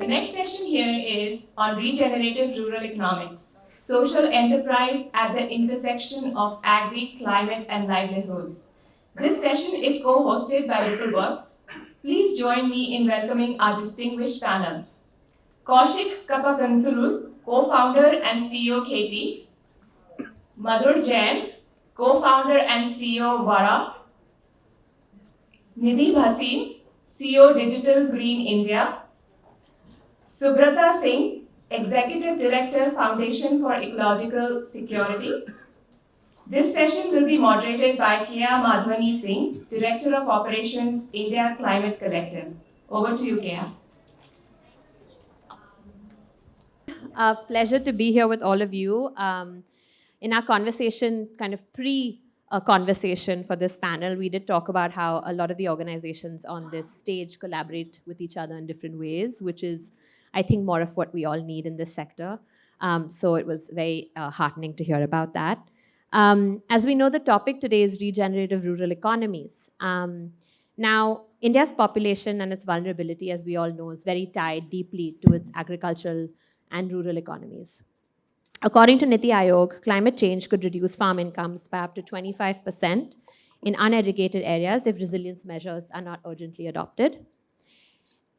next session here is on regenerative rural economics, social enterprise at the intersection of agri, climate, and livelihoods. This session is co-hosted by Rippleworks. Please join me in welcoming our distinguished panel. Kaushik Kappagantulu, co-founder and CEO KT. Madhur Jain, co-founder and CEO Vara. Nidhi Bhasin, CEO Digital Green India. Subrata Singh, Executive Director, Foundation for Ecological Security. This session will be moderated by Keya Madhvani Singh, Director of Operations, India Climate Collective. Over to you, Keya. A pleasure to be here with all of you. In our conversation, kind of conversation for this panel, we did talk about how a lot of the organizations on this stage collaborate with each other in different ways, which is, I think, more of what we all need in this sector. So it was very heartening to hear about that. As we know, the topic today is regenerative rural economies. Now, India's population and its vulnerability, as we all know, is very tied deeply to its agricultural and rural economies. According to Niti Aayog, climate change could reduce farm incomes by up to 25% in unirrigated areas if resilience measures are not urgently adopted.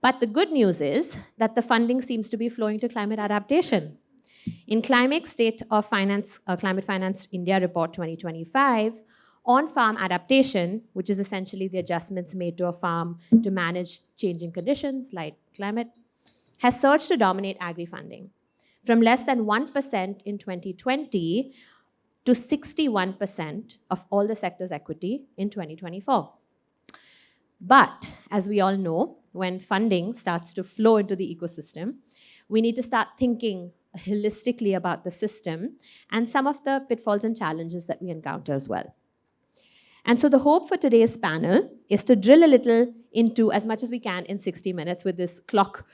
But the good news is that the funding seems to be flowing to climate adaptation. In Climate State of Finance, Climate Finance India Report 2025, on-farm adaptation, which is essentially the adjustments made to a farm to manage changing conditions like climate, has surged to dominate agri-funding, from less than 1% in 2020 to 61% of all the sector's equity in 2024. But, as we all know, when funding starts to flow into the ecosystem, we need to start thinking holistically about the system and some of the pitfalls and challenges that we encounter as well. And so the hope for today's panel is to drill a little into, as much as we can in 60 minutes with this clock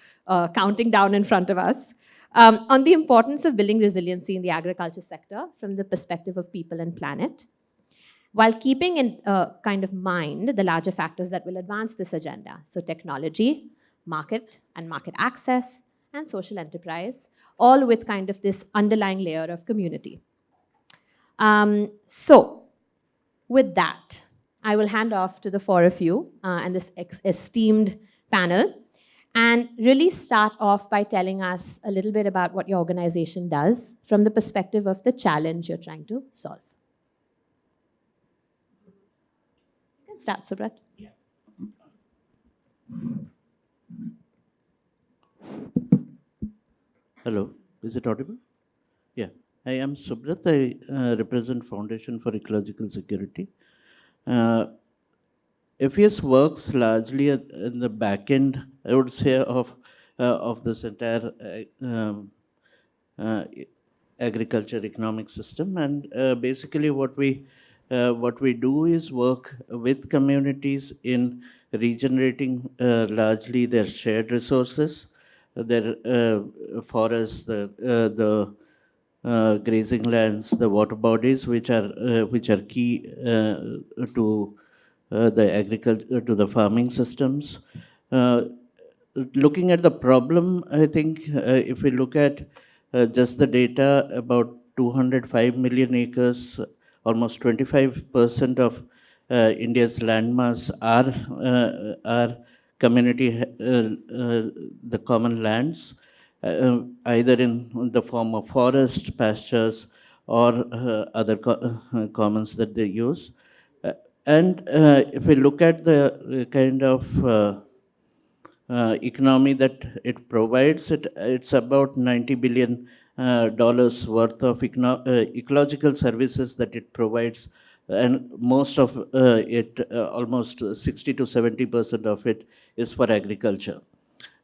counting down in front of us, on the importance of building resiliency in the agriculture sector from the perspective of people and planet, while keeping in kind of mind the larger factors that will advance this agenda. So technology, market and market access, and social enterprise, all with kind of this underlying layer of community. So, with that, I will hand off to the four of you and this esteemed panel and really start off by telling us a little bit about what your organization does from the perspective of the challenge you're trying to solve. You can start, Subrat. Yeah. Hello, is it audible? Yeah. I am Subrata. I represent Foundation for Ecological Security. FES works largely in the back end, I would say, of this entire agriculture economic system. And basically, what we do is work with communities in regenerating largely their shared resources, their forests, the grazing lands, the water bodies, which are key to the agriculture, to the farming systems. Looking at the problem, I think if we look at just the data, about 205 million acres, almost 25% of India's landmass are community, the common lands. Either in the form of forest, pastures, or other commons that they use. And if we look at the kind of economy that it provides, it's about $90 billion worth of ecological services that it provides. And most of it, almost 60 to 70% of it, is for agriculture.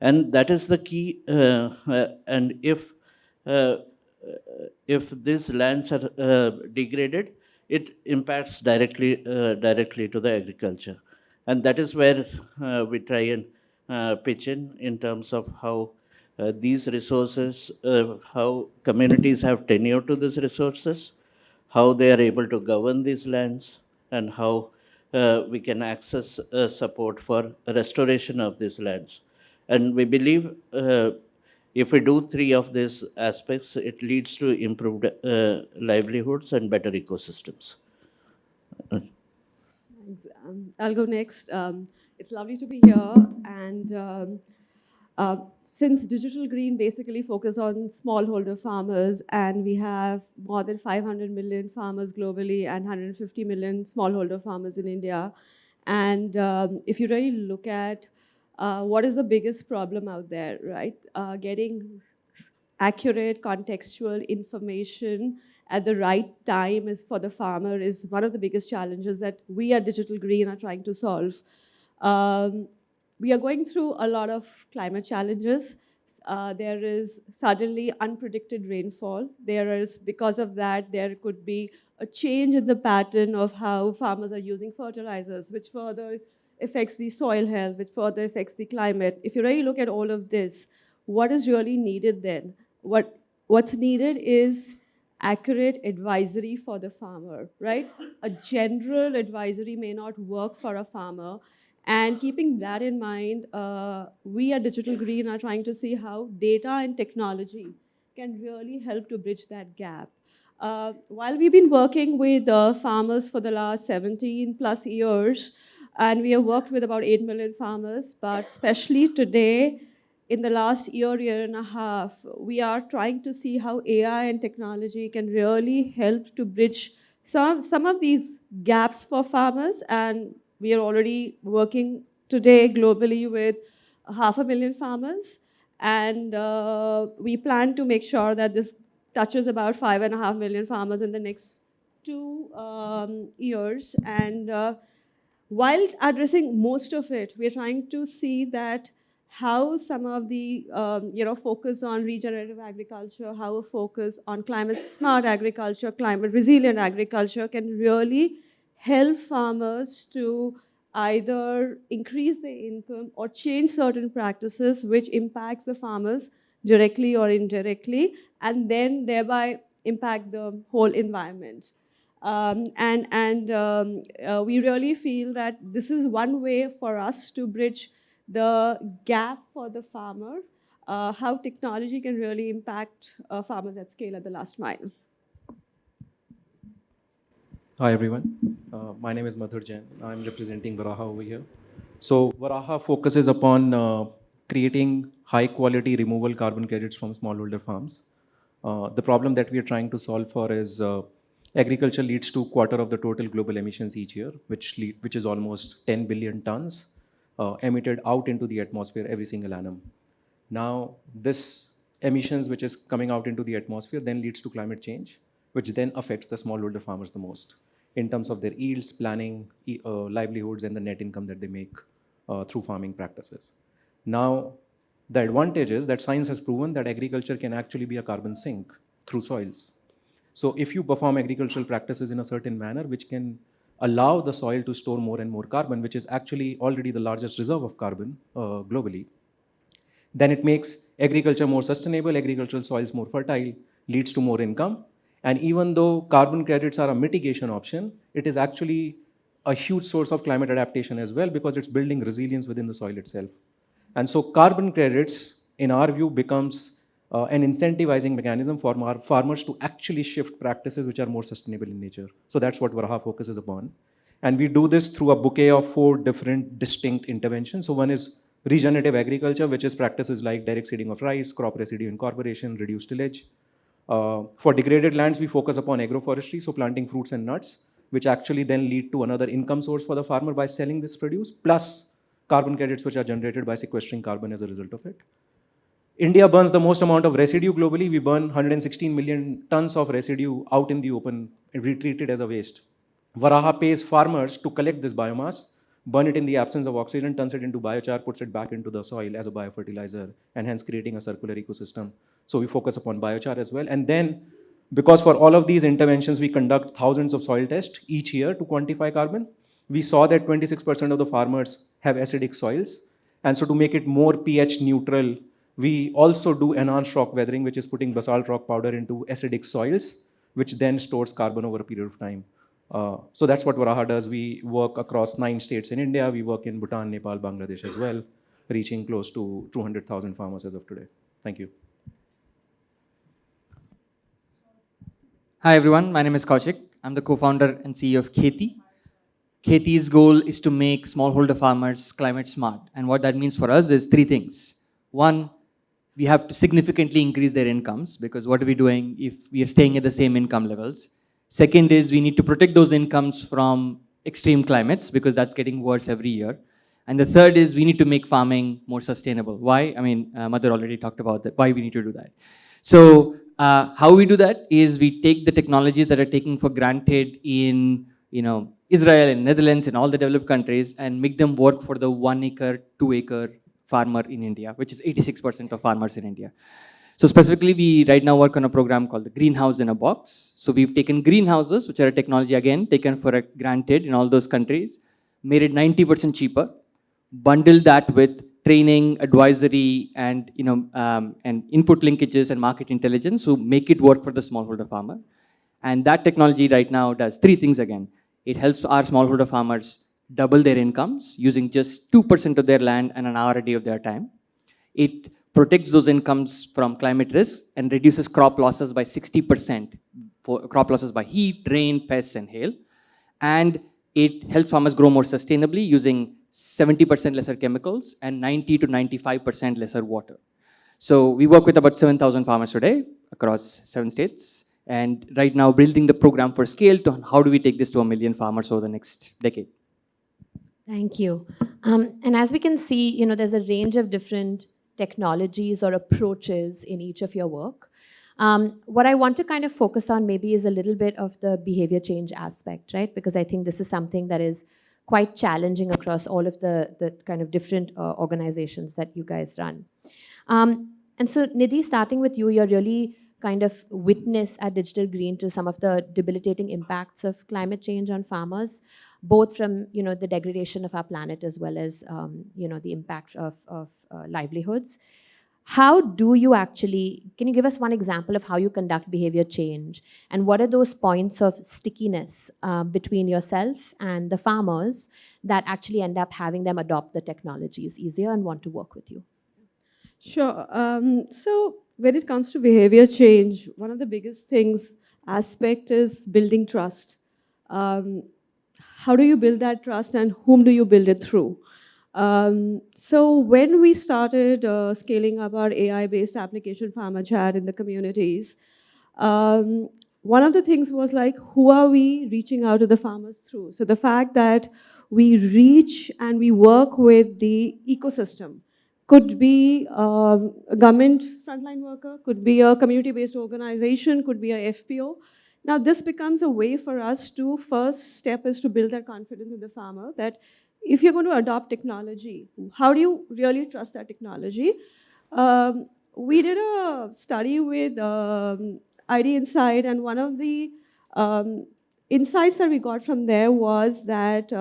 And that is the key. And if these lands are degraded, it impacts directly to the agriculture. And that is where we try and pitch in terms of how these resources, how communities have tenure to these resources, how they are able to govern these lands, and how we can access support for restoration of these lands. And we believe if we do three of these aspects, it leads to improved livelihoods and better ecosystems. Thanks. I'll go next. It's lovely to be here. And since Digital Green basically focus on smallholder farmers, and we have more than 500 million farmers globally and 150 million smallholder farmers in India. And if you really look at what is the biggest problem out there, right? Getting accurate contextual information at the right time is for the farmer is one of the biggest challenges that we at Digital Green are trying to solve. We are going through a lot of climate challenges. There is suddenly unpredicted rainfall. There is, because of that, there could be a change in the pattern of how farmers are using fertilizers, which further affects the soil health, which further affects the climate. If you really look at all of this, what is really needed then? What's needed is accurate advisory for the farmer, right? A general advisory may not work for a farmer. And keeping that in mind, we at Digital Green are trying to see how data and technology can really help to bridge that gap. While we've been working with farmers for the last 17 plus years, and we have worked with about 8 million farmers, but especially today, in the last year and a half, we are trying to see how AI and technology can really help to bridge some of these gaps for farmers. And we are already working today globally with 500,000 farmers. And we plan to make sure that this touches about 5.5 million farmers in the next 2 years. And while addressing most of it, we're trying to see that how some of the focus on regenerative agriculture, how a focus on climate smart agriculture, climate resilient agriculture can really help farmers to either increase their income or change certain practices which impacts the farmers directly or indirectly, and then thereby impact the whole environment. We really feel that this is one way for us to bridge the gap for the farmer, how technology can really impact farmers at scale at the last mile. Hi everyone, my name is Madhur Jain. I'm representing Varaha over here. So Varaha focuses upon creating high quality removal carbon credits from smallholder farms. The problem that we are trying to solve for is agriculture leads to quarter of the total global emissions each year, which is almost 10 billion tons emitted out into the atmosphere every single annum. Now, this emissions which is coming out into the atmosphere then leads to climate change, which then affects the smallholder farmers the most in terms of their yields, planning, livelihoods, and the net income that they make through farming practices. Now, the advantage is that science has proven that agriculture can actually be a carbon sink through soils. So if you perform agricultural practices in a certain manner, which can allow the soil to store more and more carbon, which is actually already the largest reserve of carbon globally, then it makes agriculture more sustainable, agricultural soils more fertile, leads to more income. And even though carbon credits are a mitigation option, it is actually a huge source of climate adaptation as well, because it's building resilience within the soil itself. And so carbon credits, in our view, becomes an incentivizing mechanism for farmers to actually shift practices which are more sustainable in nature. So that's what Varaha focuses upon. And we do this through a bouquet of 4 different distinct interventions. So one is regenerative agriculture, which is practices like direct seeding of rice, crop residue incorporation, reduced tillage. For degraded lands, we focus upon agroforestry, so planting fruits and nuts, which actually then lead to another income source for the farmer by selling this produce, plus carbon credits which are generated by sequestering carbon as a result of it. India burns the most amount of residue globally. We burn 116 million tons of residue out in the open, retreated as a waste. Varaha pays farmers to collect this biomass, burn it in the absence of oxygen, turns it into biochar, puts it back into the soil as a biofertilizer, and hence creating a circular ecosystem. So we focus upon biochar as well. And then, because for all of these interventions, we conduct thousands of soil tests each year to quantify carbon, we saw that 26% of the farmers have acidic soils. And so to make it more pH neutral, we also do enhanced rock weathering, which is putting basalt rock powder into acidic soils, which then stores carbon over a period of time. So that's what Varaha does. We work across 9 states in India. We work in Bhutan, Nepal, Bangladesh as well. reaching close to 200,000 farmers as of today. Thank you. Hi everyone, my name is Kaushik. I'm the co-founder and CEO of Kheti. Kheti's goal is to make smallholder farmers climate smart. And what that means for us is three things. One, we have to significantly increase their incomes, because what are we doing if we are staying at the same income levels? Second is we need to protect those incomes from extreme climates, because that's getting worse every year. And the third is we need to make farming more sustainable. Why? I mean, Madhur already talked about that, why we need to do that. So how we do that is we take the technologies that are taken for granted in Israel and Netherlands and all the developed countries and make them work for the 1 acre, 2 acre farmer in India, which is 86% of farmers in India. So specifically, we right now work on a program called the Greenhouse in a Box. So we've taken greenhouses, which are a technology again taken for granted in all those countries, made it 90% cheaper, bundled that with training, advisory, and and input linkages and market intelligence to make it work for the smallholder farmer. And that technology right now does three things again. It helps our smallholder farmers double their incomes using just 2% of their land and an hour a day of their time. It protects those incomes from climate risk and reduces crop losses by 60%, for crop losses by heat, rain, pests, and hail. And it helps farmers grow more sustainably using 70% lesser chemicals and 90 to 95% lesser water. So we work with about 7,000 farmers today across 7 states. And right now building the program for scale to how do we take this to 1 million farmers over the next decade. Thank you. And as we can see, there's a range of different technologies or approaches in each of your work. What I want to kind of focus on maybe is a little bit of the behavior change aspect, right? Because I think this is something that is quite challenging across all of the kind of different organizations that you guys run. And so Nidhi, starting with you, you're really kind of witness at Digital Green to some of the debilitating impacts of climate change on farmers, both from the degradation of our planet as well as the impact of livelihoods. How do you actually, can you give us one example of how you conduct behavior change? And what are those points of stickiness between yourself and the farmers that actually end up having them adopt the technologies easier and want to work with you? Sure. So when it comes to behavior change, one of the biggest aspect is building trust. How do you build that trust and whom do you build it through? So when we started scaling up our AI-based application Farmer Chat in the communities, one of the things was like, who are we reaching out to the farmers through? So the fact that we reach and we work with the ecosystem, could be a government frontline worker, could be a community-based organization, could be a FPO. Now this becomes a way for us to, first step is to build that confidence in the farmer that if you're going to adopt technology, how do you really trust that technology? We did a study with ID Insight, and one of the insights that we got from there was that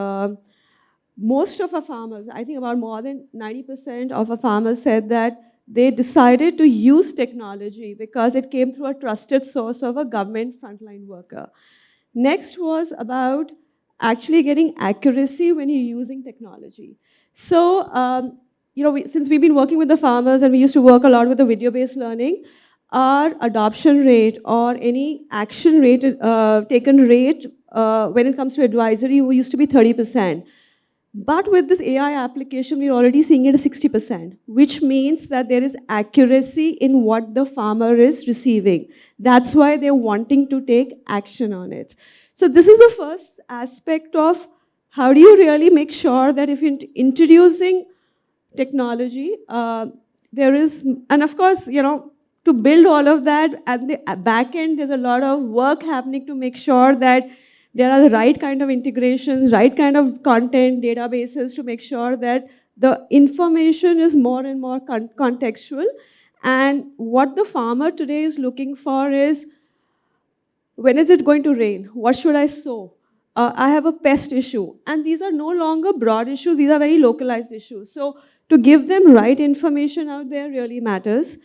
most of our farmers, I think about more than 90% of our farmers said that they decided to use technology because it came through a trusted source of a government frontline worker. Next was about actually getting accuracy when you're using technology. So, since we've been working with the farmers and we used to work a lot with the video-based learning, our adoption rate or any action rate, taken rate when it comes to advisory, we used to be 30%. But with this AI application, we're already seeing it at 60%, which means that there is accuracy in what the farmer is receiving. That's why they're wanting to take action on it. So this is the first aspect of how do you really make sure that if you're introducing technology, there is, and of course, to build all of that at the back end, there's a lot of work happening to make sure that there are the right kind of integrations, right kind of content, databases to make sure that the information is more and more contextual. And what the farmer today is looking for is, when is it going to rain? What should I sow? I have a pest issue. And these are no longer broad issues, these are very localized issues. So to give them right information out there really matters.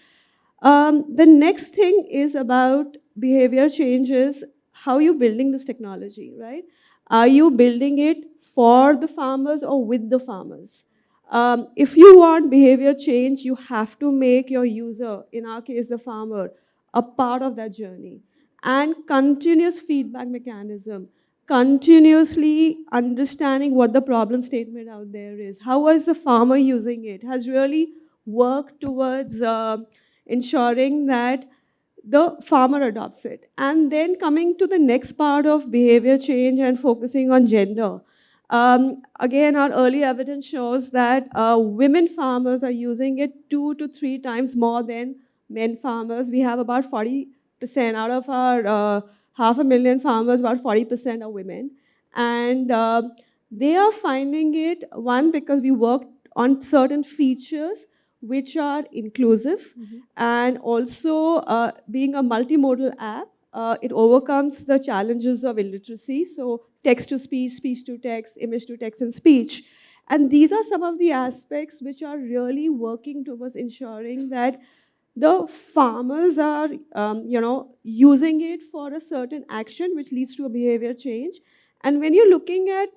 The next thing is about behavior changes. How are you building this technology, right? Are you building it for the farmers or with the farmers? If you want behavior change, you have to make your user, in our case the farmer, a part of that journey. And continuous feedback mechanism, continuously understanding what the problem statement out there is. How is the farmer using it? Has really worked towards ensuring that the farmer adopts it. And then coming to the next part of behavior change and focusing on gender. Again, our early evidence shows that women farmers are using it 2 to 3 times more than men farmers. We have about 40% out of our 500,000 farmers, about 40% are women. And they are finding it, one, because we worked on certain features which are inclusive, and also being a multimodal app, it overcomes the challenges of illiteracy. So text to speech, speech to text, image to text, and speech. And these are some of the aspects which are really working towards ensuring that the farmers are, using it for a certain action which leads to a behavior change. And when you're looking at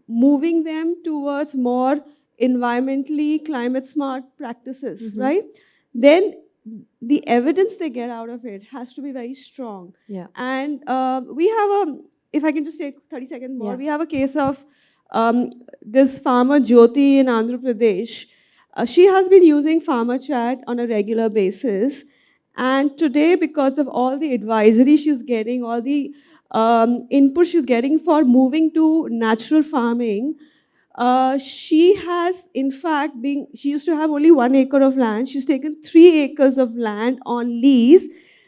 moving them towards more environmentally climate smart practices, right? Then the evidence they get out of it has to be very strong. Yeah. And we have if I can just take 30 seconds more, Yeah. we have a case of this farmer Jyoti in Andhra Pradesh. She has been using Farmer Chat on a regular basis. And today, because of all the advisory she's getting, all the input she's getting for moving to natural farming, she has, in fact, she used to have only 1 acre of land. She's taken 3 acres of land on lease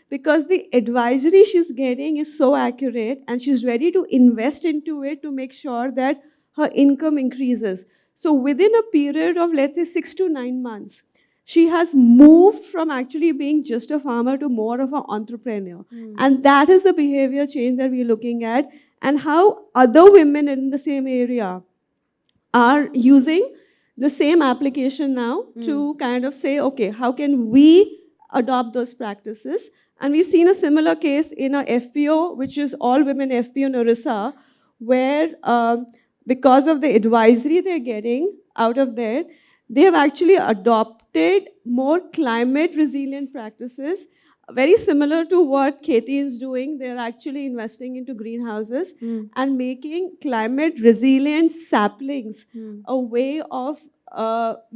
because the advisory she's getting is so accurate, and she's ready to invest into it to make sure that her income increases. So within a period of, let's say, 6 to 9 months, she has moved from actually being just a farmer to more of an entrepreneur. And that is the behavior change that we're looking at, and how other women in the same area are using the same application now to kind of say, okay, how can we adopt those practices? And we've seen a similar case in a FPO, which is all women FPO in Orissa, where because of the advisory they're getting out of there, they have actually adopted more climate resilient practices, very similar to what Kheti is doing. They're actually investing into greenhouses and making climate resilient saplings a way of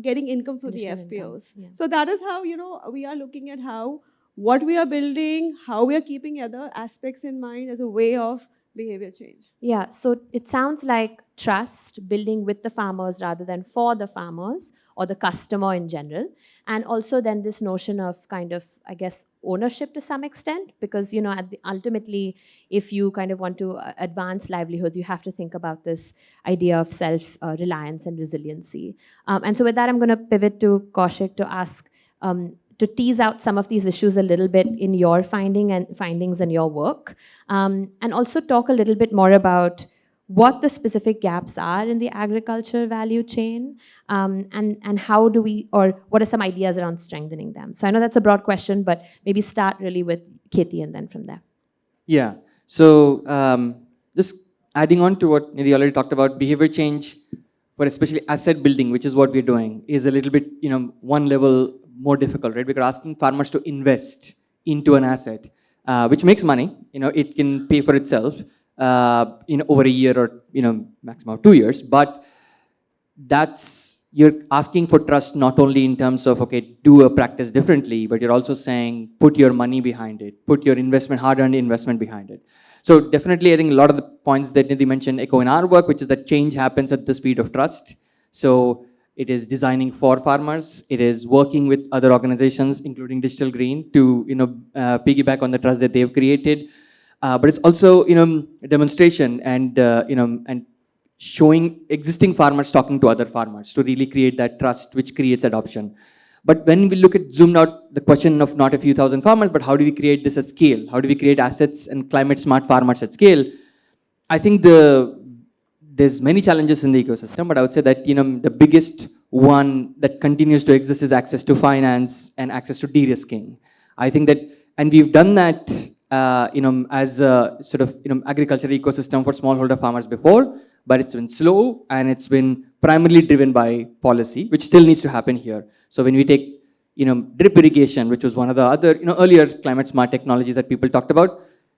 getting income for the Additional income, FPOs. yeah. So that is how, we are looking at how what we are building, how we are keeping other aspects in mind as a way of behavior change. Yeah, so it sounds like trust, building with the farmers rather than for the farmers or the customer in general. And also then this notion of kind of, I guess, ownership to some extent, because, ultimately, if you kind of want to advance livelihoods, you have to think about this idea of self-reliance and resiliency. And so with that, I'm going to pivot to Kaushik to ask, to tease out some of these issues a little bit in your findings and your work, and also talk a little bit more about what the specific gaps are in the agriculture value chain, and how do we, or what are some ideas around strengthening them? So I know that's a broad question, but maybe start really with Kheti and then from there. Yeah. So just adding on to what Nidhi already talked about, behavior change for especially asset building, which is what we're doing, is a little bit, one level more difficult, right? Because asking farmers to invest into an asset, which makes money, it can pay for itself, over a year or, maximum 2 years. But you're asking for trust not only in terms of, okay, do a practice differently, but you're also saying, put your money behind it, put your investment, hard-earned investment behind it. So definitely, I think a lot of the points that Nidhi mentioned echo in our work, which is that change happens at the speed of trust. So it is designing for farmers. It is working with other organizations, including Digital Green, to piggyback on the trust that they've created. But it's also a demonstration and and showing existing farmers talking to other farmers to really create that trust, which creates adoption. But when we look at zoomed out the question of not a few thousand farmers, but how do we create this at scale? How do we create assets and climate smart farmers at scale? I think there's many challenges in the ecosystem, but I would say that the biggest one that continues to exist is access to finance and access to de-risking. I think that, and we've done that as a sort of agriculture ecosystem for smallholder farmers before, but it's been slow and it's been primarily driven by policy, which still needs to happen here. So when we take, drip irrigation, which was one of the other, earlier climate smart technologies that people talked about,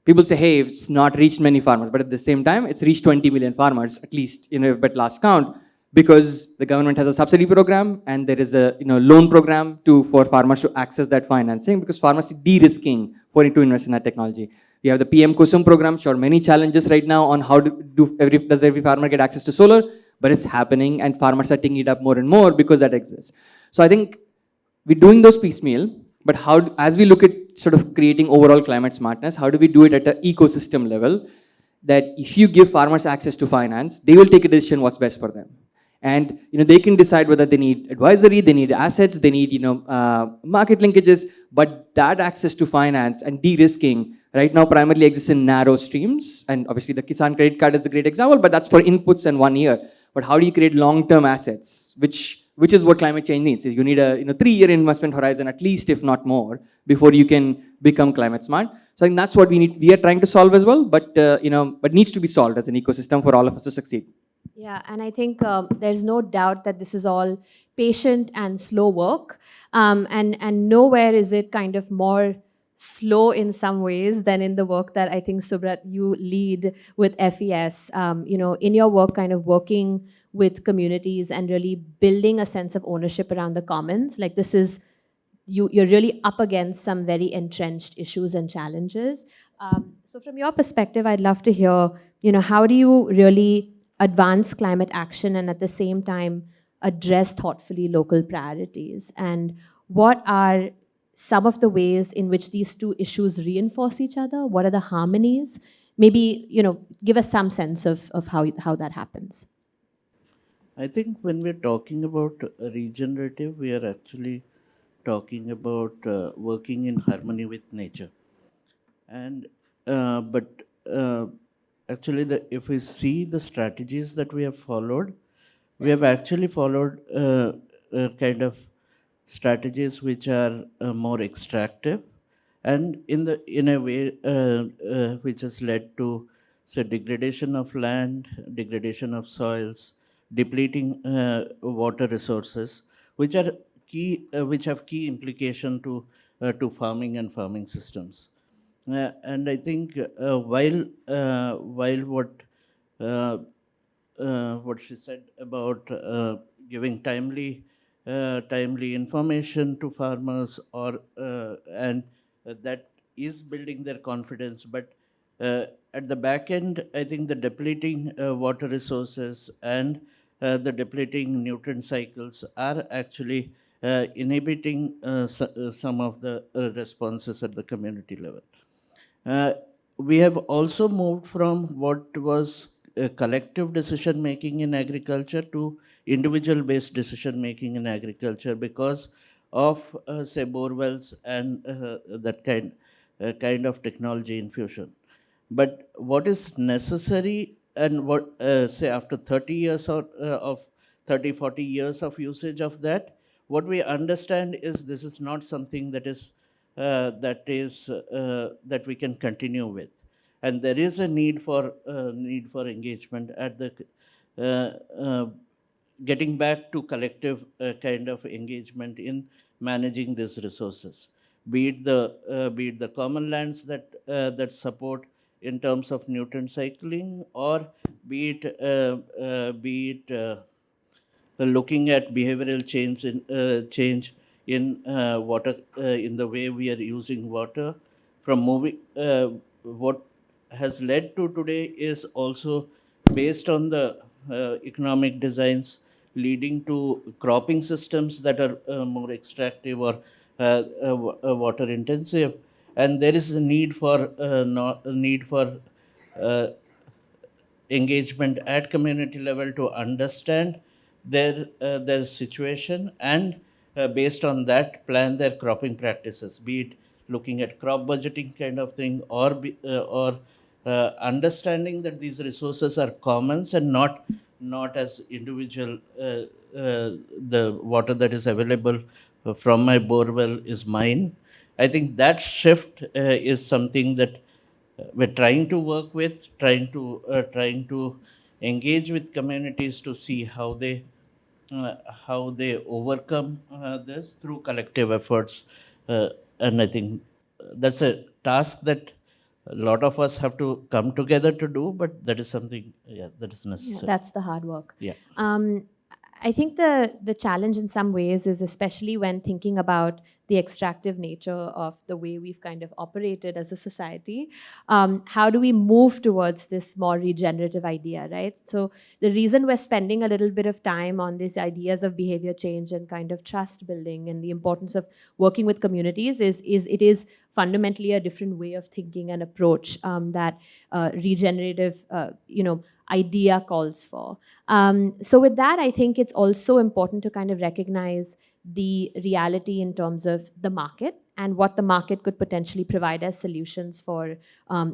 people say, hey, it's not reached many farmers, but at the same time, it's reached 20 million farmers, at least, but last count, because the government has a subsidy program and there is a loan program for farmers to access that financing, because farmers are de-risking for to invest in that technology. We have the PM Kusum program, sure, many challenges right now on how does every farmer get access to solar, but it's happening and farmers are taking it up more and more because that exists. So I think we're doing those piecemeal, but how, as we look at sort of creating overall climate smartness, how do we do it at an ecosystem level that if you give farmers access to finance, they will take a decision what's best for them. And they can decide whether they need advisory, they need assets, they need market linkages, but that access to finance and de-risking right now primarily exists in narrow streams. And obviously the Kisan credit card is the great example, but that's for inputs and 1 year. But how do you create long-term assets, which is what climate change needs? You need a 3-year investment horizon at least, if not more, before you can become climate smart. So I think that's what we are trying to solve as well, but but needs to be solved as an ecosystem for all of us to succeed. Yeah, and I think there's no doubt that this is all patient and slow work, and nowhere is it kind of more slow in some ways than in the work that I think, Subrat, you lead with FES. In your work, kind of working with communities and really building a sense of ownership around the commons. Like this is, you're really up against some very entrenched issues and challenges. So from your perspective, I'd love to hear, how do you really advance climate action and at the same time address thoughtfully local priorities? And what are some of the ways in which these two issues reinforce each other? What are the harmonies? Maybe, give us some sense of how that happens. I think when we're talking about regenerative, we are actually talking about working in harmony with nature. And actually, if we see the strategies that we have followed, we have actually followed kind of strategies which are more extractive, and in a way which has led to, say, degradation of land, degradation of soils, depleting water resources, which are which have key implication to farming and farming systems. And I think while what she said about giving timely information to farmers, or and that is building their confidence, but at the back end, I think the depleting water resources and the depleting nutrient cycles are actually inhibiting some of the responses at the community level. We have also moved from what was collective decision making in agriculture to individual based decision making in agriculture because of, say, bore wells and that kind of technology infusion. But what is necessary, and what, say, after 30 years of 30, 40 years of usage of that, what we understand is this is not something that we can continue with, and there is a need for engagement at the getting back to collective kind of engagement in managing these resources, be it the common lands that support in terms of nutrient cycling, or be it looking at behavioral change in water, in the way we are using water, from moving. What has led to today is also based on the economic designs leading to cropping systems that are more extractive or water intensive, and there is a need for uh, engagement at community level to understand their situation, and based on that plan their cropping practices, be it looking at crop budgeting kind of thing, or understanding that these resources are commons and not as individual. The water that is available from my bore well is mine. I think that shift is something that we're trying to work with, trying to engage with communities to see how they how they overcome this through collective efforts. And I think that's a task that a lot of us have to come together to do, but that is something, yeah, that is Yeah, necessary. that's the hard work. Yeah. I think the challenge in some ways is, especially when thinking about the extractive nature of the way we've kind of operated as a society, how do we move towards this more regenerative idea, right? So the reason we're spending a little bit of time on these ideas of behavior change and kind of trust building and the importance of working with communities is it is fundamentally a different way of thinking and approach that regenerative, idea calls for. So with that, I think it's also important to kind of recognize the reality in terms of the market and what the market could potentially provide as solutions for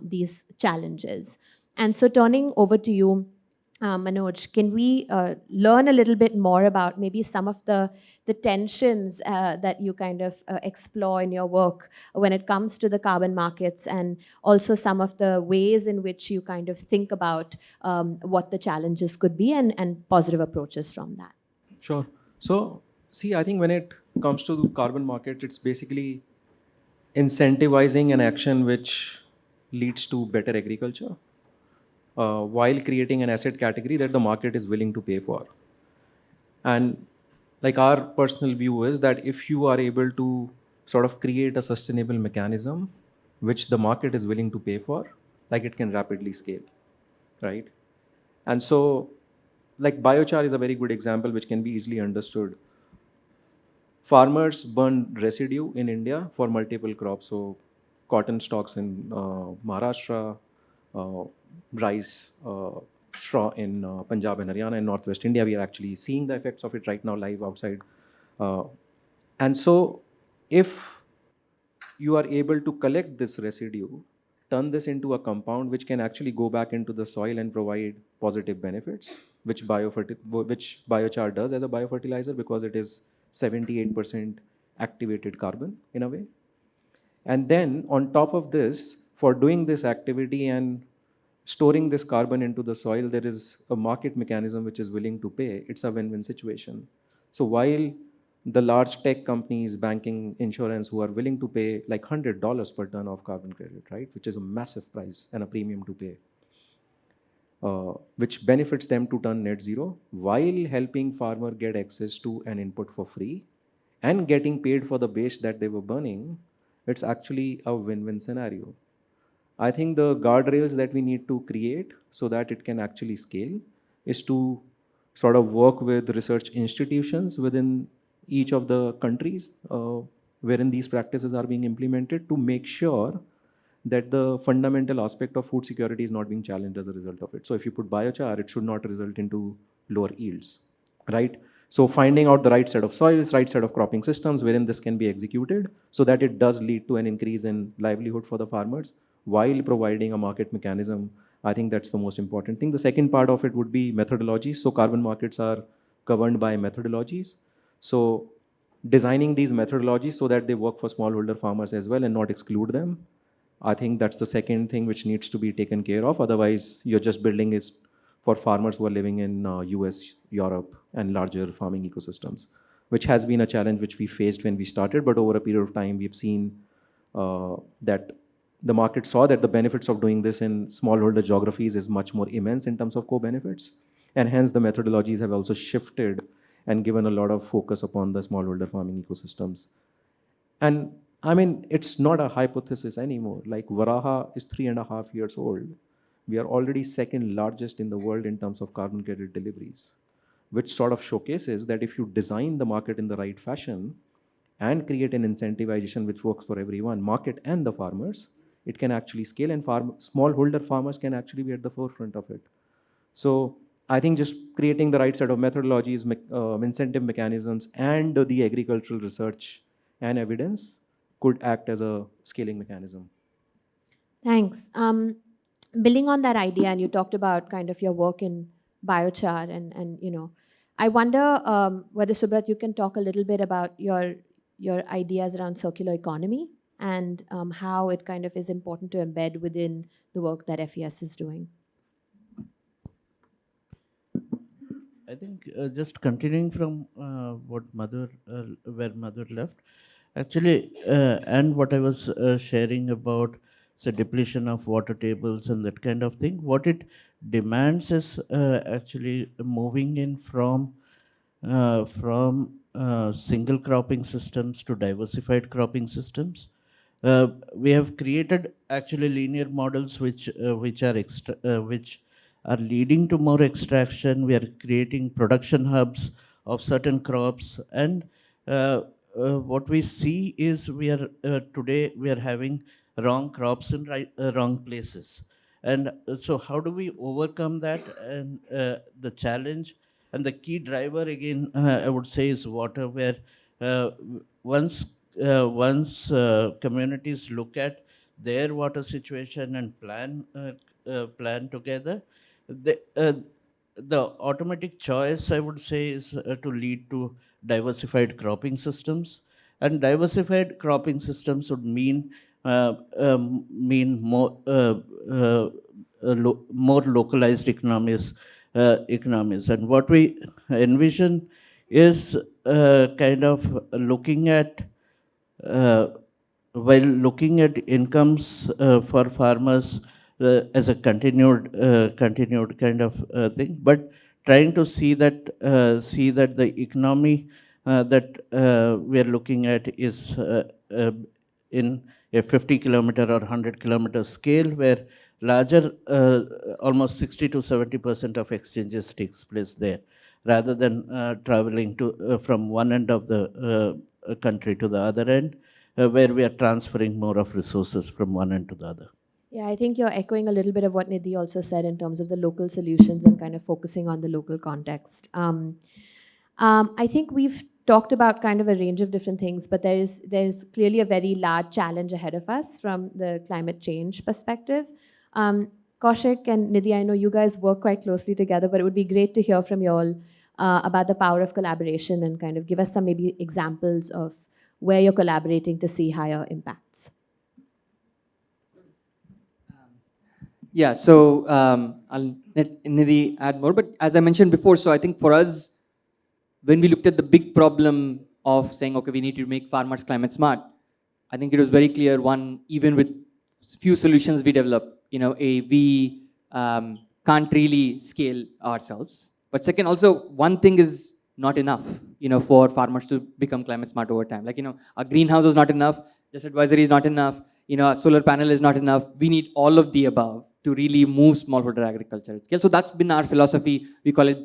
these challenges. And so turning over to you, Manoj, can we learn a little bit more about maybe some of the tensions that you kind of explore in your work when it comes to the carbon markets, and also some of the ways in which you kind of think about what the challenges could be and positive approaches from that? Sure. So, see, I think when it comes to the carbon market, it's basically incentivizing an action which leads to better agriculture while creating an asset category that the market is willing to pay for. And like our personal view is that if you are able to sort of create a sustainable mechanism which the market is willing to pay for, like it can rapidly scale, right? And so, like biochar is a very good example which can be easily understood. Farmers burn residue in India for multiple crops. So, cotton stalks in Maharashtra, uh, rice, straw in Punjab and Haryana and Northwest India. We are actually seeing the effects of it right now live outside. Uh, and so, if you are able to collect this residue, turn this into a compound which can actually go back into the soil and provide positive benefits, which biochar does as a biofertilizer because it is 78% activated carbon in a way. And then on top of this, for doing this activity and storing this carbon into the soil, there is a market mechanism which is willing to pay. It's a win-win situation. So while the large tech companies, banking, insurance, who are willing to pay like $100 per ton of carbon credit, right, which is a massive price and a premium to pay, which benefits them to turn net zero while helping farmer get access to an input for free and getting paid for the base that they were burning, it's actually a win-win scenario. I think the guardrails that we need to create so that it can actually scale is to sort of work with research institutions within each of the countries wherein these practices are being implemented to make sure that the fundamental aspect of food security is not being challenged as a result of it. So if you put biochar, it should not result into lower yields, right? So finding out the right set of soils, right set of cropping systems wherein this can be executed so that it does lead to an increase in livelihood for the farmers while providing a market mechanism. I think that's the most important thing. The second part of it would be methodologies. So carbon markets are governed by methodologies. So designing these methodologies so that they work for smallholder farmers as well and not exclude them. I think that's the second thing which needs to be taken care of. Otherwise, you're just building it for farmers who are living in US, Europe, and larger farming ecosystems, which has been a challenge which we faced when we started. But over a period of time, we've seen that the market saw that the benefits of doing this in smallholder geographies is much more immense in terms of co-benefits. And hence the methodologies have also shifted and given a lot of focus upon the smallholder farming ecosystems. And I mean, it's not a hypothesis anymore. Like Varaha is 3.5 years old. We are already second largest in the world in terms of carbon credit deliveries, which sort of showcases that if you design the market in the right fashion and create an incentivization which works for everyone, market and the farmers, it can actually scale, and smallholder farmers can actually be at the forefront of it. So I think just creating the right set of methodologies, incentive mechanisms, and the agricultural research and evidence could act as a scaling mechanism. Thanks. Building on that idea, and you talked about kind of your work in biochar, and I wonder whether, Subrat, you can talk a little bit about your ideas around circular economy and how it kind of is important to embed within the work that FES is doing. I think just continuing from what where Madhur left, actually, and what I was sharing about the depletion of water tables and that kind of thing, what it demands is actually moving in from single cropping systems to diversified cropping systems. We have created actually linear models which are leading to more extraction. We are creating production hubs of certain crops, and what we see is today we are having wrong crops in wrong places. And so how do we overcome that? And the challenge and the key driver again, I would say, is water, where once communities look at their water situation and plan together, the automatic choice, I would say, is to lead to diversified cropping systems. And diversified cropping systems would mean more localized economies. And what we envision is kind of looking at uh, while looking at incomes for farmers as a continued kind of thing, but trying to see that the economy that we are looking at is in a 50-kilometer or 100-kilometer scale, where larger almost 60 to 70% of exchanges takes place there, rather than traveling to from one end of the country to the other end, where we are transferring more of resources from one end to the other. Yeah, I think you're echoing a little bit of what Nidhi also said in terms of the local solutions and kind of focusing on the local context. I think we've talked about kind of a range of different things, but there's clearly a very large challenge ahead of us from the climate change perspective. Kaushik and Nidhi, I know you guys work quite closely together, but it would be great to hear from you all about the power of collaboration and kind of give us some maybe examples of where you're collaborating to see higher impacts. Yeah, so I'll let Nidhi add more, but as I mentioned before, so I think for us, when we looked at the big problem of saying, okay, we need to make farmers climate smart, I think it was very clear, one, even with few solutions we developed, we can't really scale ourselves. But second, also, one thing is not enough, for farmers to become climate smart over time. Like, a greenhouse is not enough, just advisory is not enough, a solar panel is not enough. We need all of the above to really move smallholder agriculture at scale. So that's been our philosophy. We call it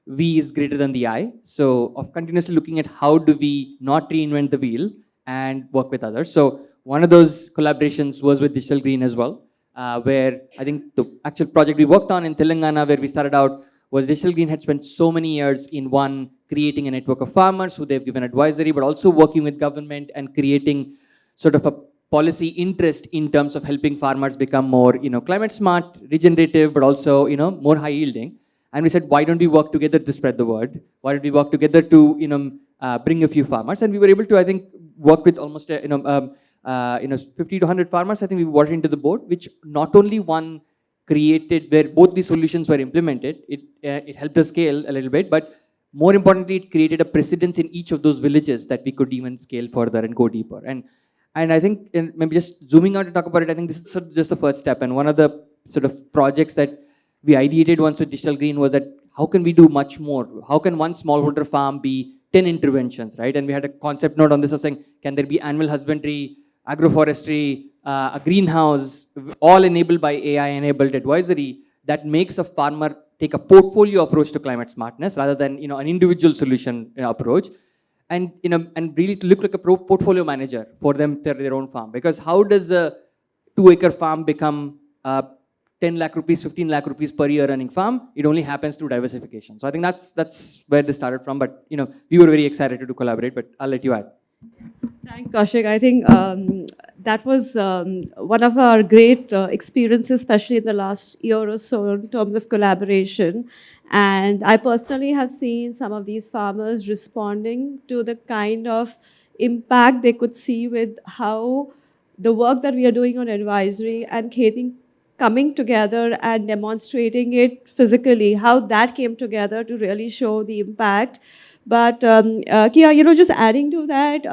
V is greater than the I. So of continuously looking at how do we not reinvent the wheel and work with others. So one of those collaborations was with Digital Green as well, where I think the actual project we worked on in Telangana, where we started out, was Digital Green had spent so many years in one, creating a network of farmers who they've given advisory, but also working with government and creating sort of a policy interest in terms of helping farmers become more, climate smart, regenerative, but also, more high yielding. And we said, why don't we work together to spread the word? Why don't we work together to, bring a few farmers? And we were able to, I think, work with almost, 50 to 100 farmers. I think we brought into the board, which not only one created where both the solutions were implemented, it helped us scale a little bit, but more importantly, it created a precedence in each of those villages that we could even scale further and go deeper. And I think, maybe just zooming out to talk about it, I think this is sort of just the first step. And one of the sort of projects that we ideated once with Digital Green was that how can we do much more? How can one smallholder farm be 10 interventions, right? And we had a concept note on this of saying, can there be animal husbandry, agroforestry, a greenhouse, all enabled by AI-enabled advisory that makes a farmer take a portfolio approach to climate smartness rather than an individual solution approach. And and really to look like a portfolio manager for them, their own farm. Because how does a 2-acre farm become 10 lakh rupees, 15 lakh rupees per year running farm? It only happens through diversification. So I think that's where this started from. But we were very excited to collaborate. But I'll let you add. Thanks, Kaushik. I think that was one of our great experiences, especially in the last year or so, in terms of collaboration. And I personally have seen some of these farmers responding to the kind of impact they could see with how the work that we are doing on advisory and Kheti coming together and demonstrating it physically, how that came together to really show the impact. But Keya, just adding to that,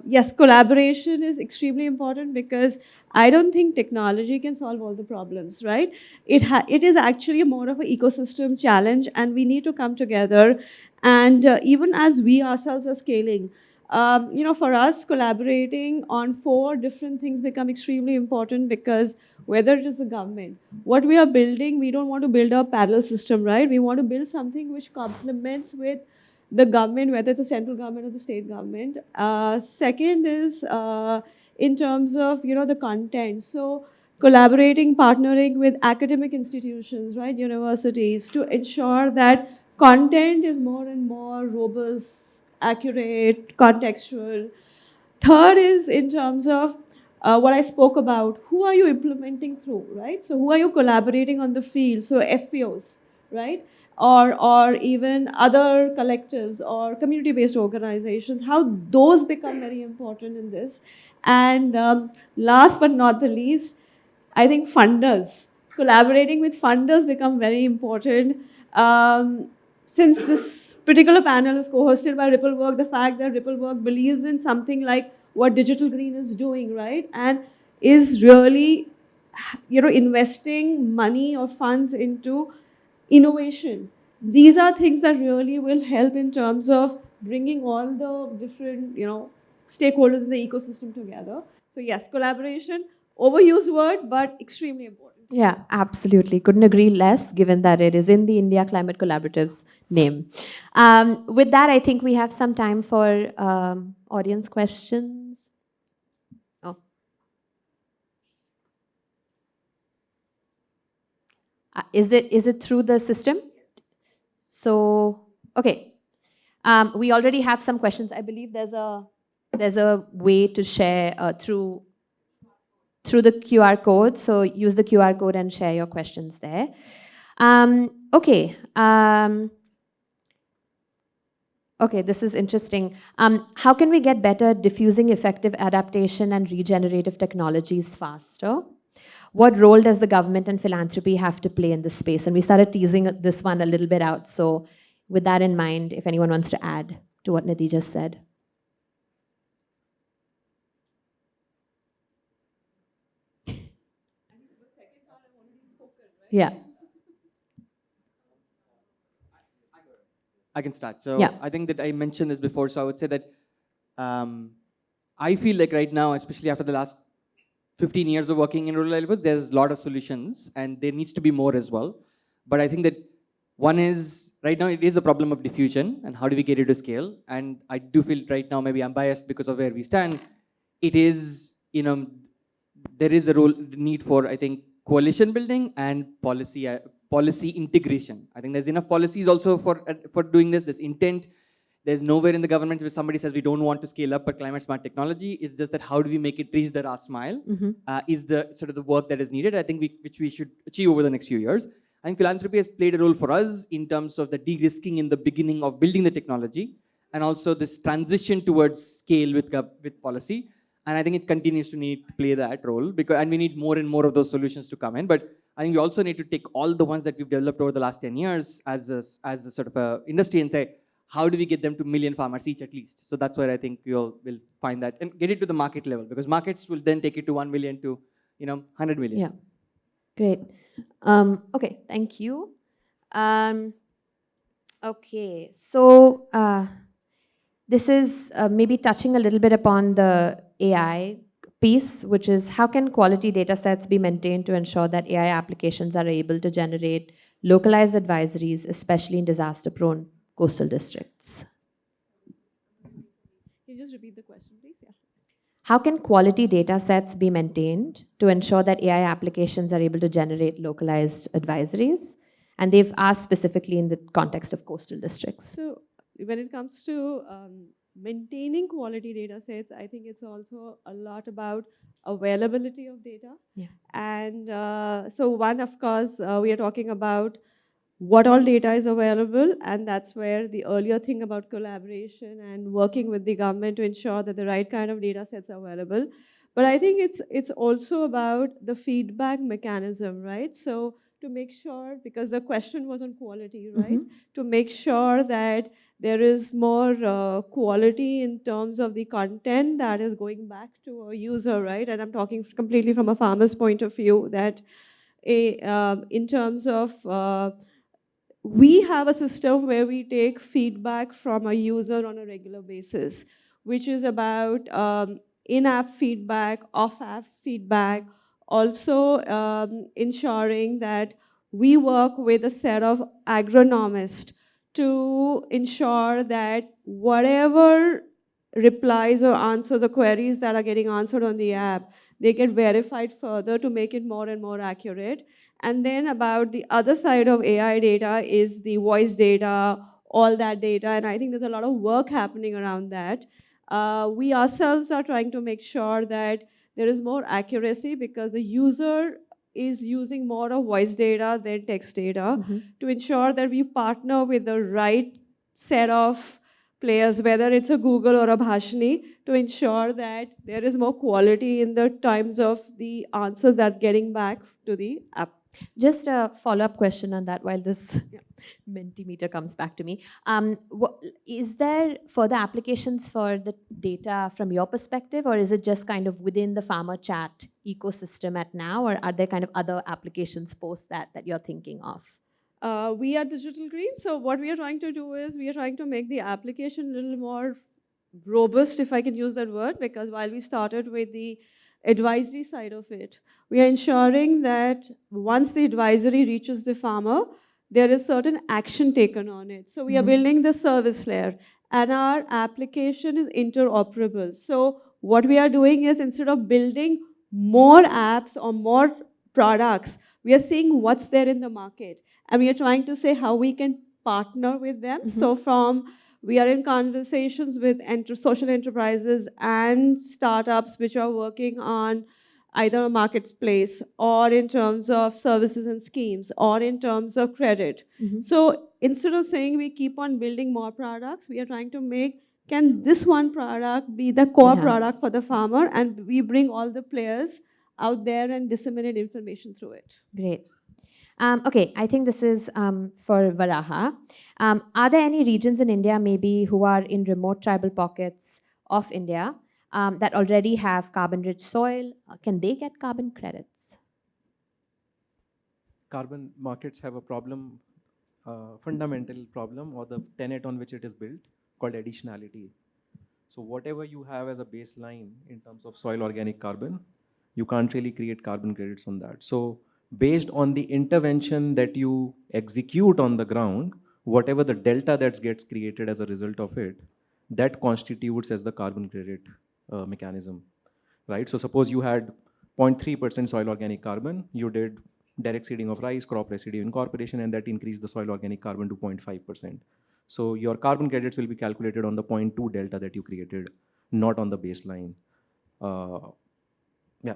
yes, collaboration is extremely important because I don't think technology can solve all the problems, right? It is actually more of an ecosystem challenge, and we need to come together. And even as we ourselves are scaling, for us, collaborating on 4 different things become extremely important because whether it is the government, what we are building, we don't want to build a parallel system, right? We want to build something which complements with the government, whether it's the central government or the state government. Second is in terms of, the content. So collaborating, partnering with academic institutions, right, universities, to ensure that content is more and more robust, accurate, contextual. Third is in terms of what I spoke about, who are you implementing through, right? So who are you collaborating on the field? So FPOs, right? Or even other collectives or community-based organizations, how those become very important in this. And last but not the least, I think funders, collaborating with funders become very important. Since this particular panel is co-hosted by Rippleworks, the fact that Rippleworks believes in something like what Digital Green is doing, right? And is really, investing money or funds into innovation. These are things that really will help in terms of bringing all the different, stakeholders in the ecosystem together. So yes, collaboration, overused word, but extremely important. Yeah, absolutely. Couldn't agree less, given that it is in the India Climate Collaborative's name. With that, I think we have some time for audience questions. Oh. Is it through the system? So, okay. We already have some questions. I believe there's a way to share through the QR code. So use the QR code and share your questions there. Okay. Okay, this is interesting. How can we get better at diffusing effective adaptation and regenerative technologies faster? What role does the government and philanthropy have to play in this space? And we started teasing this one a little bit out. So with that in mind, if anyone wants to add to what Nidhi just said. Yeah. I can start. So Yeah. I think that I mentioned this before. So I would say that I feel like right now, especially after the last 15 years of working in rural livelihoods, there's a lot of solutions and there needs to be more as well. But I think that one is, right now it is a problem of diffusion and how do we get it to scale? And I do feel right now, maybe I'm biased because of where we stand, it is, there is a need for, I think, coalition building and policy integration. I think there's enough policies also for doing this. There's intent. There's nowhere in the government where somebody says we don't want to scale up a climate smart technology. It's just that how do we make it reach the last mile is the sort of the work that is needed. I think which we should achieve over the next few years. I think philanthropy has played a role for us in terms of the de-risking in the beginning of building the technology and also this transition towards scale with policy. And I think it continues to need to play that role and we need more and more of those solutions to come in. But I think we also need to take all the ones that we've developed over the last 10 years as a sort of a industry and say, how do we get them to 1 million farmers each at least? So that's where I think we'll find that and get it to the market level because markets will then take it to 1 million to 100 million. Yeah, great. Okay, thank you. Okay, so this is maybe touching a little bit upon the AI piece, which is how can quality data sets be maintained to ensure that AI applications are able to generate localized advisories, especially in disaster-prone coastal districts? Can you just repeat the question, please? Yeah. How can quality data sets be maintained to ensure that AI applications are able to generate localized advisories? And they've asked specifically in the context of coastal districts. So when it comes to maintaining quality data sets, I think it's also a lot about availability of data. Yeah. And so one, of course, we are talking about what all data is available, and that's where the earlier thing about collaboration and working with the government to ensure that the right kind of data sets are available. But I think it's also about the feedback mechanism, right? So to make sure, because the question was on quality, right? To make sure that there is more quality in terms of the content that is going back to a user, right? And I'm talking completely from a farmer's point of view, that in terms of we have a system where we take feedback from a user on a regular basis, which is about in-app feedback, off-app feedback, also ensuring that we work with a set of agronomists to ensure that whatever replies or answers or queries that are getting answered on the app, they get verified further to make it more and more accurate. And then about the other side of AI data is the voice data, all that data, and I think there's a lot of work happening around that. We ourselves are trying to make sure that there is more accuracy, because the user is using more of voice data than text data, to ensure that we partner with the right set of players, whether it's a Google or a Bhashini, to ensure that there is more quality in the times of the answers that are getting back to the app. Just a follow-up question on that while this Mentimeter comes back to me. Is there further applications for the data from your perspective, or is it just kind of within the farmer chat ecosystem at now, or are there kind of other applications post that you're thinking of? We are Digital Green, so what we are trying to do is we are trying to make the application a little more robust, if I can use that word, because while we started with the advisory side of it, we are ensuring that once the advisory reaches the farmer, there is certain action taken on it. So we are building the service layer, and our application is interoperable. So what we are doing is, instead of building more apps or more products, we are seeing what's there in the market, and we are trying to say how we can partner with them. So we are in conversations with social enterprises and startups which are working on either a marketplace, or in terms of services and schemes, or in terms of credit. So instead of saying we keep on building more products, we are trying to make, can this one product be the core product for the farmer, and we bring all the players out there and disseminate information through it. Great. Okay, I think this is for Varaha. Are there any regions in India maybe who are in remote tribal pockets of India that already have carbon-rich soil? Can they get carbon credits? Carbon markets have a problem, fundamental problem, or the tenet on which it is built, called additionality. So whatever you have as a baseline in terms of soil organic carbon, you can't really create carbon credits on that. So based on the intervention that you execute on the ground, whatever the delta that gets created as a result of it, that constitutes as the carbon credit mechanism, right? So suppose you had 0.3% soil organic carbon, you did direct seeding of rice, crop residue incorporation, and that increased the soil organic carbon to 0.5%. So your carbon credits will be calculated on the 0.2 delta that you created, not on the baseline. Yeah.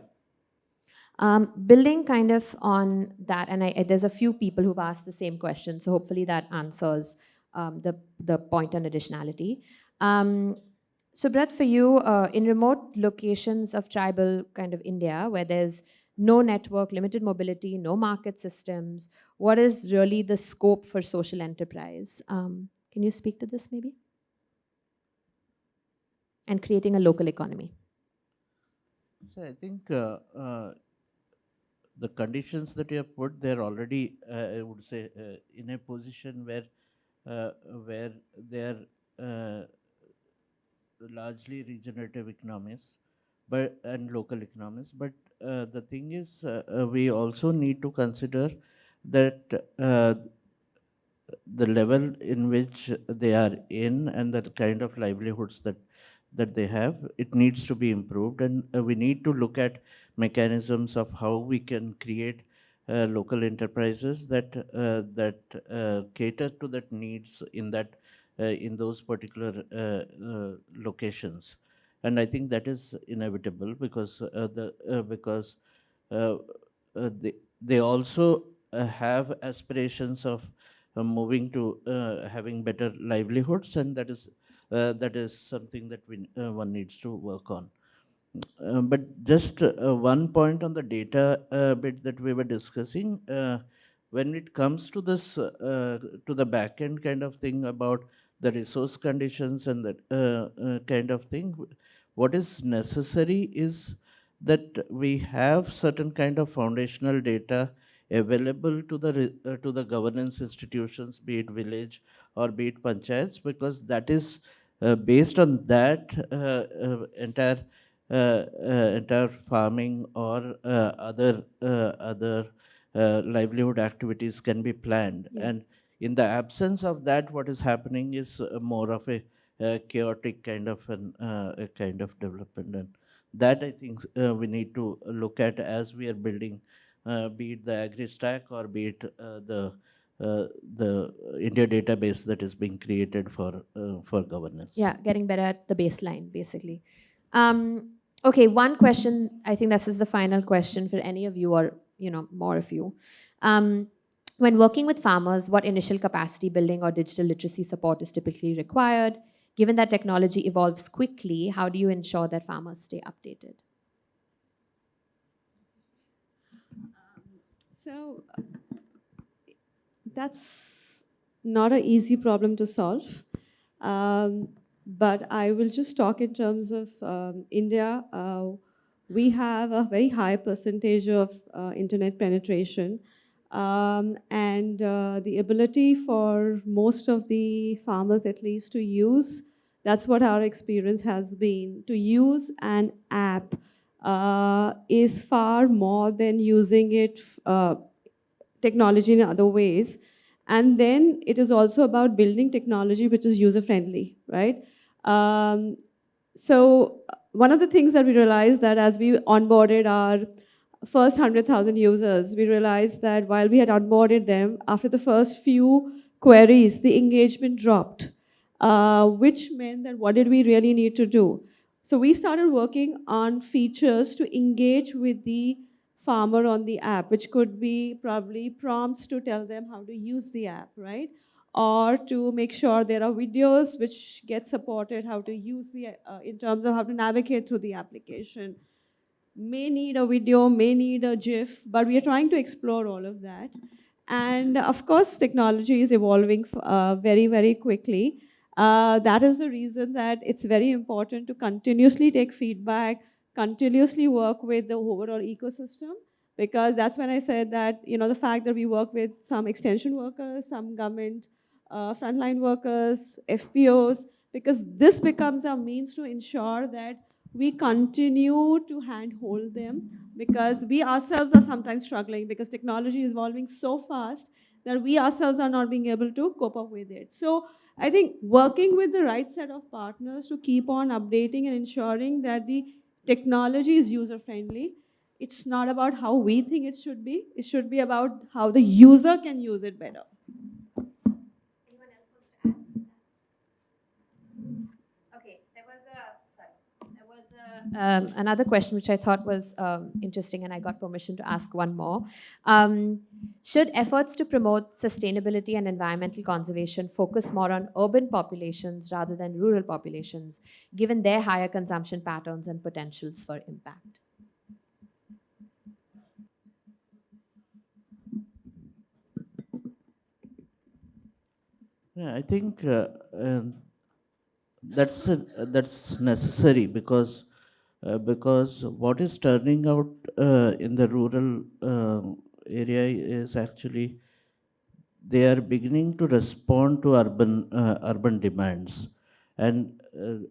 Building kind of on that, and there's a few people who've asked the same question, so hopefully that answers the point on additionality. Subrat, for you, in remote locations of tribal kind of India, where there's no network, limited mobility, no market systems, what is really the scope for social enterprise? Can you speak to this maybe? And creating a local economy. So I think the conditions that you have put, they're already, I would say, in a position where they're largely regenerative economies, and local economies. But the thing is, we also need to consider that the level in which they are in, and the kind of livelihoods that they have, it needs to be improved, and we need to look at mechanisms of how we can create local enterprises that cater to that needs in those particular locations. And I think that is inevitable, because they also have aspirations of moving to having better livelihoods, and that is something that one needs to work on. But just one point on the data bit that we were discussing. When it comes to this, to the back end kind of thing about the resource conditions and that kind of thing, what is necessary is that we have certain kind of foundational data available to to the governance institutions, be it village or be it panchayats, because that is based on that entire farming or other livelihood activities can be planned. Yeah. And in the absence of that, what is happening is more of a chaotic kind of a kind of development. And that I think we need to look at as we are building, be it the agri stack or be it the India database that is being created for governance. Yeah, getting better at the baseline, basically. Okay, one question. I think this is the final question for any of you, or more of you. When working with farmers, what initial capacity building or digital literacy support is typically required? Given that technology evolves quickly, how do you ensure that farmers stay updated? So that's not an easy problem to solve. But I will just talk in terms of India. We have a very high percentage of internet penetration. And the ability for most of the farmers, at least, to use, that's what our experience has been, to use an app is far more than using it technology in other ways. And then it is also about building technology which is user-friendly, right? So one of the things that we realized that as we onboarded our first 100,000 users, we realized that while we had onboarded them, after the first few queries, the engagement dropped, which meant that what did we really need to do? So we started working on features to engage with the farmer on the app, which could be probably prompts to tell them how to use the app, right? Or to make sure there are videos which get supported, how to use the, in terms of how to navigate through the application. May need a video, may need a GIF, but we are trying to explore all of that. And of course, technology is evolving very, very quickly. That is the reason that it's very important to continuously take feedback, continuously work with the overall ecosystem, because that's when I said that, the fact that we work with some extension workers, some government frontline workers, FPOs, because this becomes a means to ensure that we continue to handhold them, because we ourselves are sometimes struggling because technology is evolving so fast that we ourselves are not being able to cope up with it. So I think working with the right set of partners to keep on updating and ensuring that the technology is user-friendly. It's not about how we think it should be about how the user can use it better. Another question which I thought was interesting, and I got permission to ask one more. Should efforts to promote sustainability and environmental conservation focus more on urban populations rather than rural populations, given their higher consumption patterns and potentials for impact? Yeah, I think that's necessary because what is turning out in the rural area is actually they are beginning to respond to urban demands, and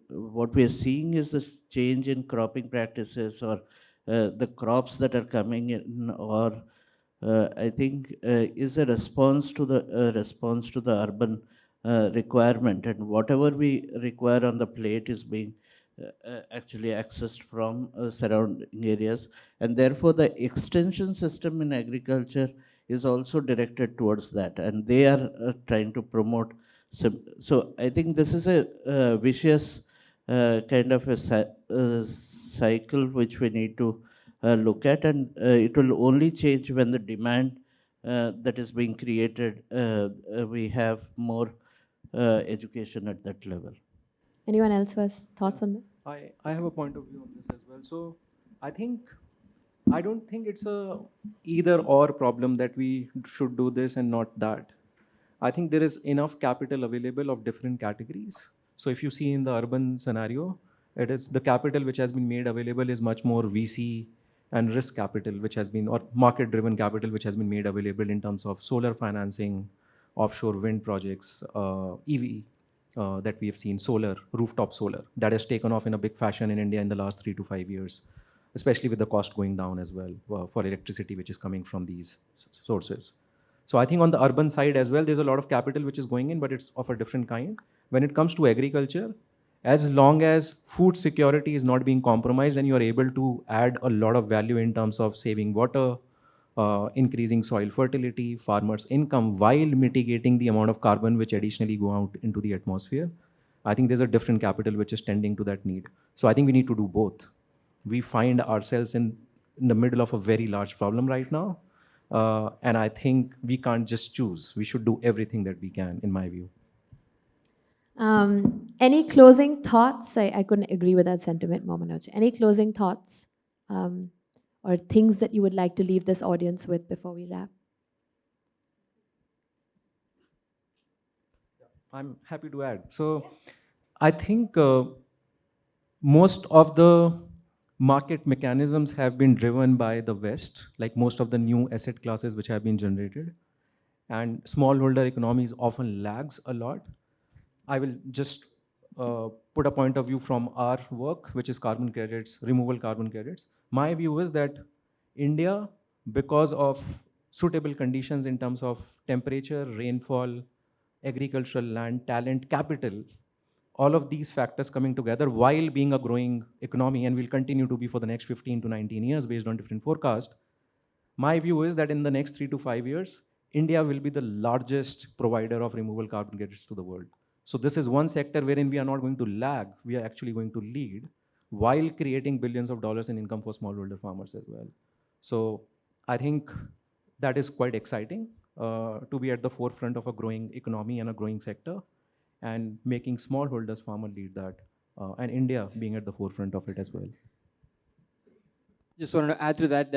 what we are seeing is this change in cropping practices or the crops that are coming in, or I think is a response to the urban requirement, and whatever we require on the plate is being actually accessed from surrounding areas, and therefore the extension system in agriculture is also directed towards that, and they are trying to promote. So I think this is a vicious kind of a cycle which we need to look at, and it will only change when the demand that is being created, we have more education at that level. Anyone else who has thoughts on this? I have a point of view on this as well. So I don't think it's a either or problem that we should do this and not that. I think there is enough capital available of different categories. So if you see in the urban scenario, it is the capital which has been made available is much more VC and risk capital, which has been, or market driven capital, which has been made available in terms of solar financing, offshore wind projects, EV that we have seen, solar, rooftop solar, that has taken off in a big fashion in India in the last 3 to 5 years, especially with the cost going down as well for electricity, which is coming from these sources. So I think on the urban side as well, there's a lot of capital which is going in, but it's of a different kind. When it comes to agriculture, as long as food security is not being compromised and you are able to add a lot of value in terms of saving water, increasing soil fertility, farmers' income, while mitigating the amount of carbon which additionally go out into the atmosphere, I think there's a different capital which is tending to that need. So I think we need to do both. We find ourselves in the middle of a very large problem right now. And I think we can't just choose. We should do everything that we can, in my view. Any closing thoughts? I couldn't agree with that sentiment, Manoj. Any closing thoughts or things that you would like to leave this audience with before we wrap? I'm happy to add. So I think most of the market mechanisms have been driven by the West, like most of the new asset classes which have been generated. And smallholder economies often lags a lot. I will just put a point of view from our work, which is carbon credits, removal carbon credits. My view is that India, because of suitable conditions in terms of temperature, rainfall, agricultural land, talent, capital, all of these factors coming together while being a growing economy and will continue to be for the next 15 to 19 years based on different forecasts. My view is that in the next 3 to 5 years, India will be the largest provider of removal carbon credits to the world. So this is one sector wherein we are not going to lag, we are actually going to lead while creating billions of dollars in income for smallholder farmers as well. So I think that is quite exciting to be at the forefront of a growing economy and a growing sector and making smallholders farmer lead that and India being at the forefront of it as well. Just wanted to add to that,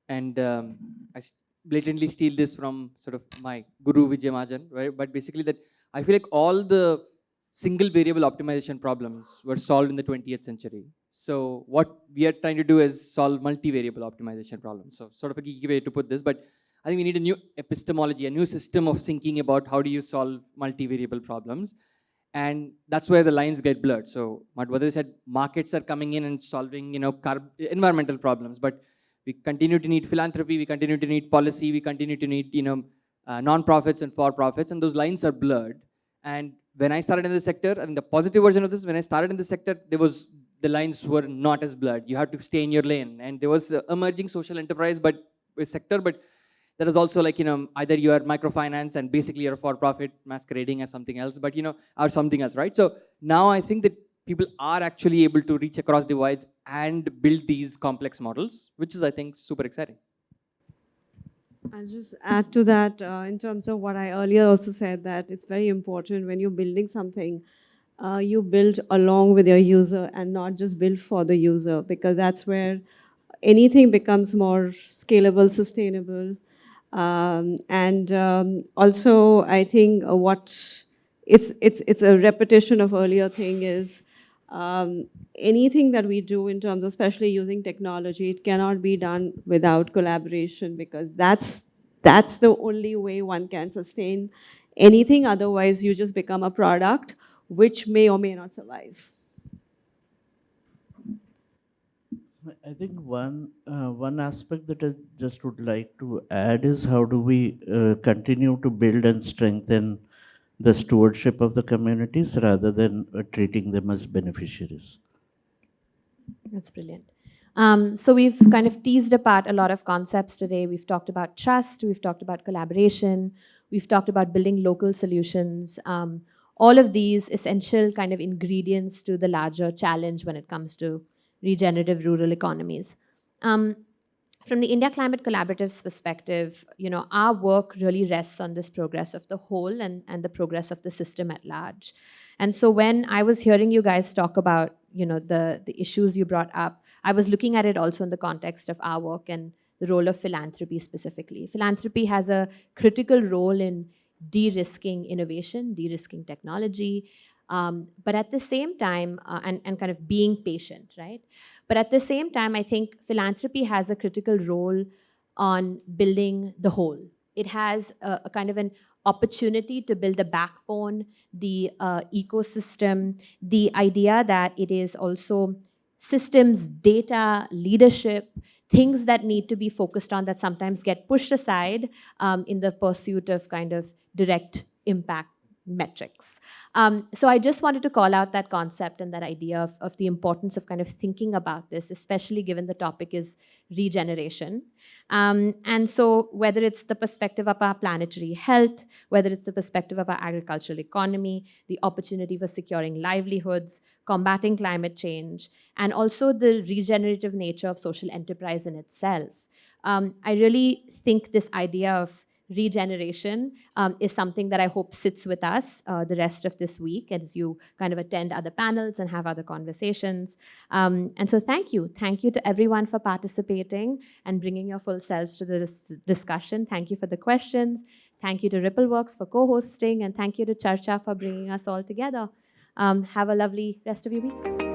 and I blatantly steal this from sort of my guru Vijay Mahajan, right? But basically that I feel like all the single variable optimization problems were solved in the 20th century. So what we are trying to do is solve multivariable optimization problems. So sort of a geeky way to put this, but I think we need a new epistemology, a new system of thinking about how do you solve multivariable problems. And that's where the lines get blurred. So Madhur said markets are coming in and solving, environmental problems, but we continue to need philanthropy, we continue to need policy, we continue to need, non-profits and for-profits, and those lines are blurred. And when I started in the sector, and the positive version of this, when I started in the sector, the lines were not as blurred. You have to stay in your lane. And there was emerging social enterprise, but sector, but there is also either you are microfinance and basically you're a for-profit masquerading as something else, but or something else, right? So now I think that people are actually able to reach across divides and build these complex models, which is, I think, super exciting. I'll just add to that in terms of what I earlier also said, that it's very important when you're building something, you build along with your user and not just build for the user, because that's where anything becomes more scalable, sustainable. Also, I think it's a repetition of earlier thing is anything that we do in terms of especially using technology, it cannot be done without collaboration, because that's the only way one can sustain anything. Otherwise, you just become a product which may or may not survive. I think one aspect that I just would like to add is how do we continue to build and strengthen the stewardship of the communities rather than treating them as beneficiaries. That's brilliant. So we've kind of teased apart a lot of concepts today. We've talked about trust, we've talked about collaboration, we've talked about building local solutions. All of these essential kind of ingredients to the larger challenge when it comes to regenerative rural economies. from the India Climate Collaborative's perspective, our work really rests on this progress of the whole and the progress of the system at large. And so when I was hearing you guys talk about, the issues you brought up, I was looking at it also in the context of our work and the role of philanthropy specifically. Philanthropy has a critical role in de-risking innovation, de-risking technology, but at the same time, and kind of being patient, right? But at the same time, I think philanthropy has a critical role on building the whole. It has a kind of an opportunity to build the backbone, the ecosystem, the idea that it is also systems, data, leadership, things that need to be focused on that sometimes get pushed aside in the pursuit of kind of direct impact metrics. So I just wanted to call out that concept and that idea of the importance of kind of thinking about this, especially given the topic is regeneration. And so whether it's the perspective of our planetary health, whether it's the perspective of our agricultural economy, the opportunity for securing livelihoods, combating climate change, and also the regenerative nature of social enterprise in itself. I really think this idea of regeneration is something that I hope sits with us the rest of this week as you kind of attend other panels and have other conversations. And so thank you. Thank you to everyone for participating and bringing your full selves to this discussion. Thank you for the questions. Thank you to Rippleworks for co-hosting, and thank you to Charcha for bringing us all together. Have a lovely rest of your week.